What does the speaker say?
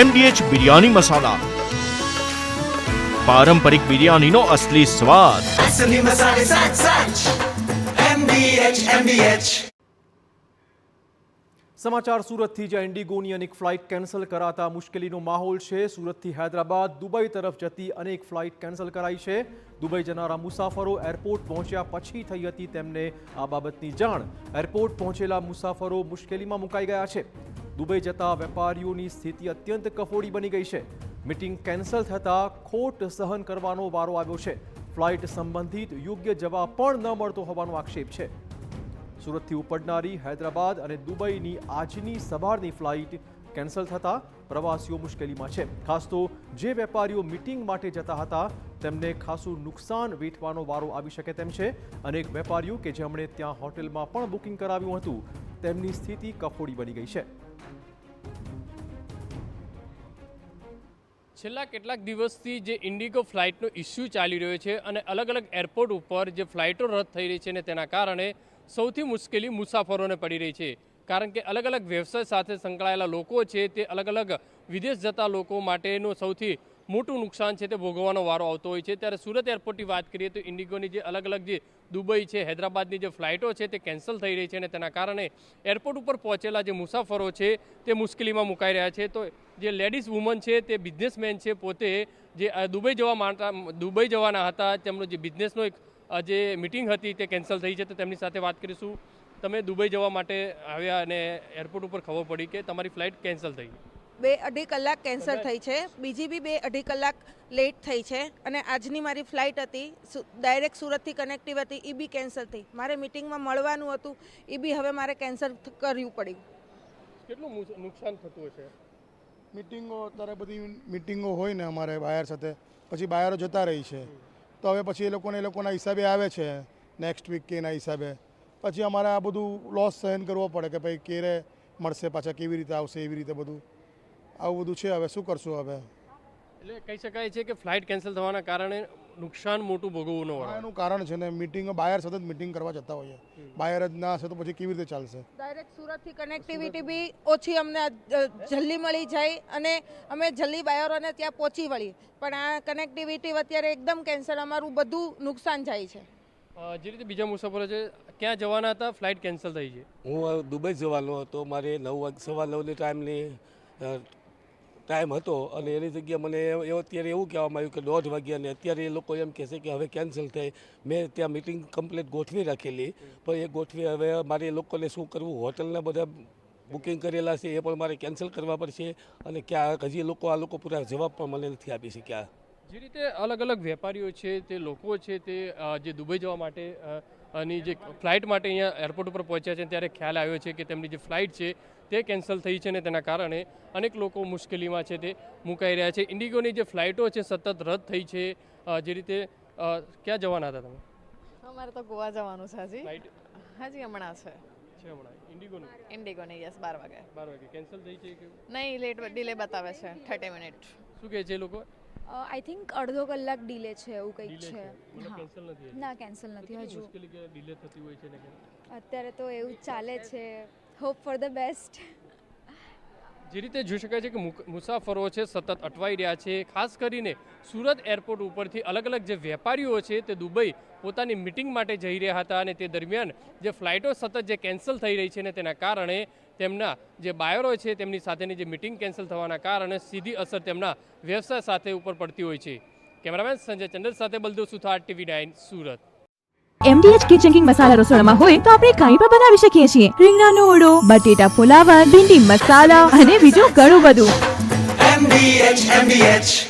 MDH biryani મસાલા, પારંપરિક બિરયાનીનો અસલી સ્વાદ. असली मसाले साथ साथ MDH સમાચાર સુરતથી, જ્યાં ઇન્ડિગોની અનેક ફ્લાઇટ કેન્સલ કરાતા મુશ્કેલીનો માહોલ છે. સુરતથી હૈદરાબાદ, દુબઈ તરફ જતી અનેક ફ્લાઇટ કેન્સલ કરાઈ છે. દુબઈ જનારા મુસાફરો એરપોર્ટ પહોંચ્યા પછી થઈ હતી તેમને આ બાબતની જાણ. એરપોર્ટ પહોંચેલા મુસાફરો મુશ્કેલીમાં મુકાઈ ગયા છે. દુબઈ જતા વેપારીઓની સ્થિતિ અત્યંત કફોડી બની ગઈ છે. મીટિંગ કેન્સલ થતાં ખોટ સહન કરવાનો વારો આવ્યો છે. ફ્લાઇટ સંબંધિત યોગ્ય જવાબ પણ ન મળતો હોવાનો આક્ષેપ છે. સુરતથી ઉપડનારી હૈદરાબાદ અને દુબઈની આજની સવારની ફ્લાઇટ કેન્સલ થતાં પ્રવાસીઓ મુશ્કેલીમાં છે. ખાસ તો જે વેપારીઓ મીટિંગ માટે જતા હતા તેમને ખાસું નુકસાન વેઠવાનો વારો આવી શકે તેમ છે. અનેક વેપારીઓ કે જેમણે ત્યાં હોટેલમાં પણ બુકિંગ કરાવ્યું હતું તેમની સ્થિતિ કફોડી બની ગઈ છે. છેલ્લા કેટલાક દિવસથી જે ઇન્ડિગો ફ્લાઇટનો ઇસ્યુ ચાલી રહ્યો છે અને અલગ અલગ એરપોર્ટ ઉપર જે ફ્લાઇટો રદ થઈ રહી છે ને તેના કારણે સૌથી મુશ્કેલી મુસાફરોને પડી રહી છે. કારણ કે અલગ અલગ વ્યવસાય સાથે સંકળાયેલા લોકો છે તે અલગ અલગ વિદેશ જતા લોકો માટેનું સૌથી મોટું નુકસાન છે તે ભોગવવાનો વારો આવતો હોય છે. ત્યારે સુરત એરપોર્ટની વાત કરીએ તો ઇન્ડિગોની જે અલગ અલગ જે દુબઈ છે, હૈદરાબાદની જે ફ્લાઇટો છે તે કેન્સલ થઈ રહી છે અને તેના કારણે એરપોર્ટ ઉપર પહોંચેલા જે મુસાફરો છે તે મુશ્કેલીમાં મુકાઈ રહ્યા છે. તો જે લેડીઝ વુમન છે તે બિઝનેસમેન છે, પોતે જે દુબઈ જવાના હતા, તેમનો જે બિઝનેસનો એક જે મિટિંગ હતી તે કેન્સલ થઈ છે. તો તેમની સાથે વાત કરીશું. તમે દુબઈ જવા માટે આવ્યા અને એરપોર્ટ ઉપર ખબર પડી કે તમારી ફ્લાઇટ કેન્સલ થઈ. 2-2.5 કલાક કેન્સલ થઈ છે. બીજી બી 2-2.5 કલાક લેટ થઈ છે. અને આજની મારી ફ્લાઇટ હતી ડાયરેક્ટ સુરતથી કનેક્ટિવ હતી, એ બી કેન્સલ થઈ. મારે મિટિંગમાં મળવાનું હતું, એ બી હવે મારે કેન્સલ કરવું પડ્યું. કેટલું નુકસાન થતું હશે? મિટિંગો અત્યારે બધી મિટિંગો હોય ને અમારે બાયર સાથે, પછી બાયરો જતા રહી છે. તો હવે પછી એ લોકોના હિસાબે આવે છે નેક્સ્ટ વીક કે એના હિસાબે. પછી અમારે આ બધું લોસ સહન કરવો પડે કે ભાઈ ક્યારે મળશે, પાછા કેવી રીતે આવશે, એવી રીતે બધું આવું બધું છે. હવે શું કરશું? હવે એટલે કહી શકાય છે કે ફ્લાઇટ કેન્સલ થવાના કારણે નુકસાન મોટું ભોગવવાનું હોય. એનું કારણ છે ને મિટિંગો બાયર સતત મિટિંગ કરવા જતા હોઈએ. બાયર જ ના હશે તો પછી કેવી રીતે ચાલશે? ડાયરેક્ટ સુરતથી કનેક્ટિવિટી બી ઓછી અમને જલ્દી મળી જાય અને અમે જલ્દી બાયરોને ત્યાં પહોંચી વળી. પણ આ કનેક્ટિવિટી અત્યારે એકદમ કેન્સલ, અમારું બધું નુકસાન જાય છે. જે રીતે બીજા મુસાફરો છે, ક્યાં જવાના હતા, ફ્લાઇટ કેન્સલ થઈ છે? હું દુબઈ જવાનો હતો. મારે 9:15 ટાઈમ હતો અને એની જગ્યાએ મને અત્યારે એવું કહેવામાં આવ્યું કે 1:30 વાગ્યા, અને અત્યારે એ લોકો એમ કહેશે કે હવે કેન્સલ થઈ. મેં ત્યાં મિટિંગ કમ્પ્લીટ ગોઠવી રાખેલી, પણ એ ગોઠવી હવે મારે એ લોકોને શું કરવું? હોટલના બધા બુકિંગ કરેલા છે એ પણ મારે કેન્સલ કરવા પડશે. અને ક્યાં હજી આ લોકો પૂરા જવાબ પણ મને નથી આપી શક્યા. જે રીતે અલગ અલગ વેપારીઓ છે તે લોકો છે તે જે દુબઈ જવા માટે અને જે ફ્લાઇટ માટે અહીંયા એરપોર્ટ ઉપર પહોંચ્યા છે ત્યારે ખ્યાલ આવ્યો છે કે તેમની જે ફ્લાઇટ છે તે કેન્સલ થઈ છે ને તેના કારણે અનેક લોકો મુશ્કેલીમાં છે તે મુકાઈ રહ્યા છે. ઇન્ડિગોની જે ફ્લાઇટો છે સતત રદ થઈ છે. જે રીતે ક્યાં જવાના હતા તમે? અમારે તો ગોવા જવાનું છે. ફ્લાઇટ હજી હમણાં છે. ઇન્ડિગોની યસ 12 વાગે કેન્સલ થઈ છે કે નહીં? લેટ ડિલે બતાવે છે 30 મિનિટ. શું કહે છે લોકો? આઈ થિંક અડધો કલાક ડિલે છે, એવું કંઈક છે. કેન્સલ નથી? ના, કેન્સલ નથી હજુ. મુશ્કેલી કે ડિલે થતી હોય છે ને? અત્યારે તો એવું ચાલે છે. Hope for the best. જે રીતે જોઈ શકાય છે કે મુસાફરો છે સતત અટવાઈ રહ્યા છે. ખાસ કરીને સુરત એરપોર્ટ ઉપરથી અલગ અલગ જે વેપારીઓ છે તે દુબઈ પોતાની મિટિંગ માટે જઈ રહ્યા હતા અને તે દરમિયાન જે ફ્લાઇટો સતત જે કેન્સલ થઈ રહી છે ને તેના કારણે તેમના જે બાયરો છે તેમની સાથેની જે મિટિંગ કેન્સલ થવાના કારણે સીધી અસર તેમના વ્યવસાય સાથે ઉપર પડતી હોય છે. કેમેરામેન સંજય ચંદ્ર સાથે Baldev Suthar, TV9 Surat. MDH kitchen king masala રસોડામાં હોય તો આપણે કંઈ પણ બનાવી શકીએ છીએ. રીંગણાનો ઓળો, બટેટા ફુલાવર, ભીંડી મસાલા અને બીજું ઘણું બધું. MDH